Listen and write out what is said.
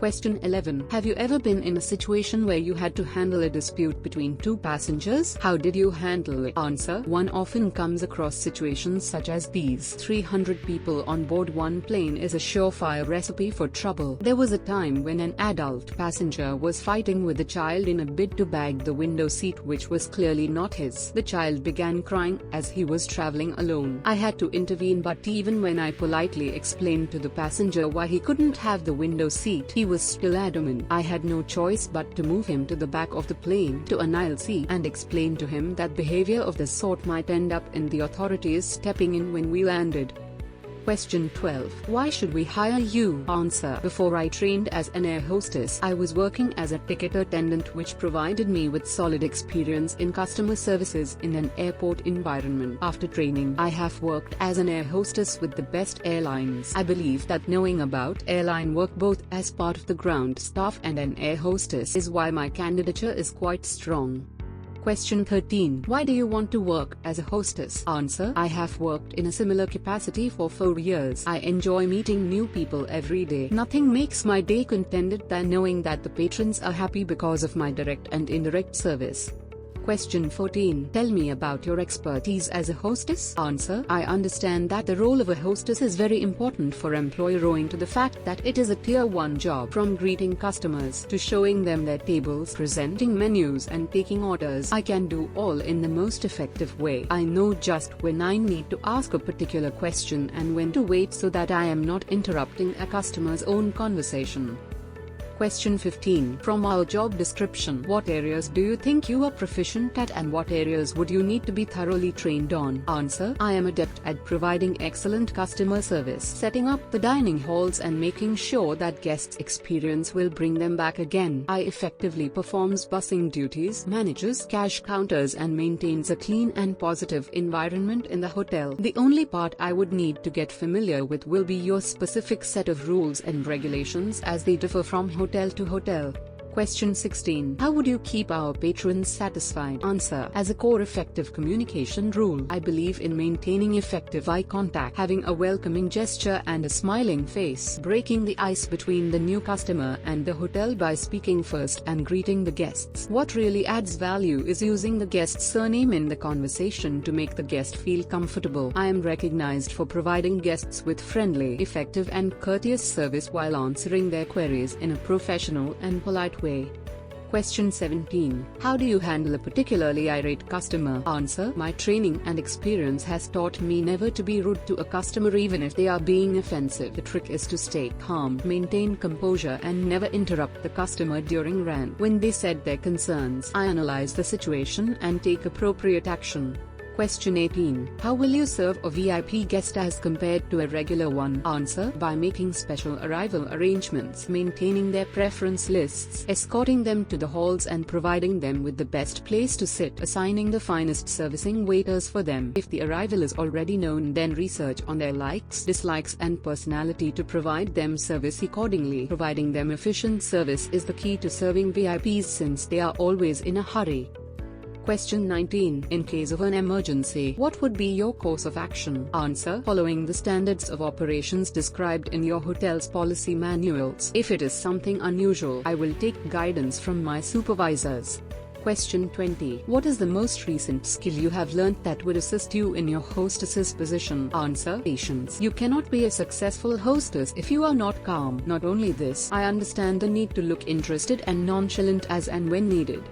Question 11. Have you ever been in a situation where you had to handle a dispute between two passengers? How did you handle it? Answer. One often comes across situations such as these. 300 people on board one plane is a surefire recipe for trouble. There was a time when an adult passenger was fighting with a child in a bid to bag the window seat, which was clearly not his. The child began crying as he was traveling alone. I had to intervene, but even when I politely explained to the passenger why he couldn't have the window seat, he was still adamant. I had no choice but to move him to the back of the plane to an aisle seat and explain to him that behavior of this sort might end up in the authorities stepping in when we landed. Question 12. Why should we hire you? Answer. Before I trained as an air hostess, I was working as a ticket attendant, which provided me with solid experience in customer services in an airport environment. After training, I have worked as an air hostess with the best airlines. I believe that knowing about airline work both as part of the ground staff and an air hostess is why my candidature is quite strong. Question 13. Why do you want to work as a hostess? Answer. I have worked in a similar capacity for 4 years. I enjoy meeting new people every day. Nothing makes my day contented than knowing that the patrons are happy because of my direct and indirect service. Question 14. Tell me about your expertise as a hostess. Answer. I understand that the role of a hostess is very important for employer owing to the fact that it is a tier 1 job. From greeting customers to showing them their tables, presenting menus and taking orders, I can do all in the most effective way. I know just when I need to ask a particular question and when to wait so that I am not interrupting a customer's own conversation. Question 15. From our job description, what areas do you think you are proficient at and what areas would you need to be thoroughly trained on? Answer. I am adept at providing excellent customer service, setting up the dining halls and making sure that guests' experience will bring them back again. I effectively performs busing duties, manages cash counters and maintains a clean and positive environment in the hotel. The only part I would need to get familiar with will be your specific set of rules and regulations, as they differ from hotel to hotel. Question 16. How would you keep our patrons satisfied? Answer. As a core effective communication rule, I believe in maintaining effective eye contact, having a welcoming gesture and a smiling face, breaking the ice between the new customer and the hotel by speaking first and greeting the guests. What really adds value is using the guest's surname in the conversation to make the guest feel comfortable. I am recognized for providing guests with friendly, effective and courteous service while answering their queries in a professional and polite way. Question 17. How do you handle a particularly irate customer? Answer. My training and experience has taught me never to be rude to a customer even if they are being offensive. The trick is to stay calm, maintain composure and never interrupt the customer during rant. When they said their concerns, I analyze the situation and take appropriate action. Question 18. How will you serve a VIP guest as compared to a regular one? Answer. By making special arrival arrangements, maintaining their preference lists, escorting them to the halls and providing them with the best place to sit, assigning the finest servicing waiters for them. If the arrival is already known, then research on their likes, dislikes and personality to provide them service accordingly. Providing them efficient service is the key to serving VIPs since they are always in a hurry. Question 19. In case of an emergency, what would be your course of action? Answer. Following the standards of operations described in your hotel's policy manuals. If it is something unusual, I will take guidance from my supervisors. Question 20. What is the most recent skill you have learnt that would assist you in your hostess's position? Answer. Patience. You cannot be a successful hostess if you are not calm. Not only this, I understand the need to look interested and nonchalant as and when needed.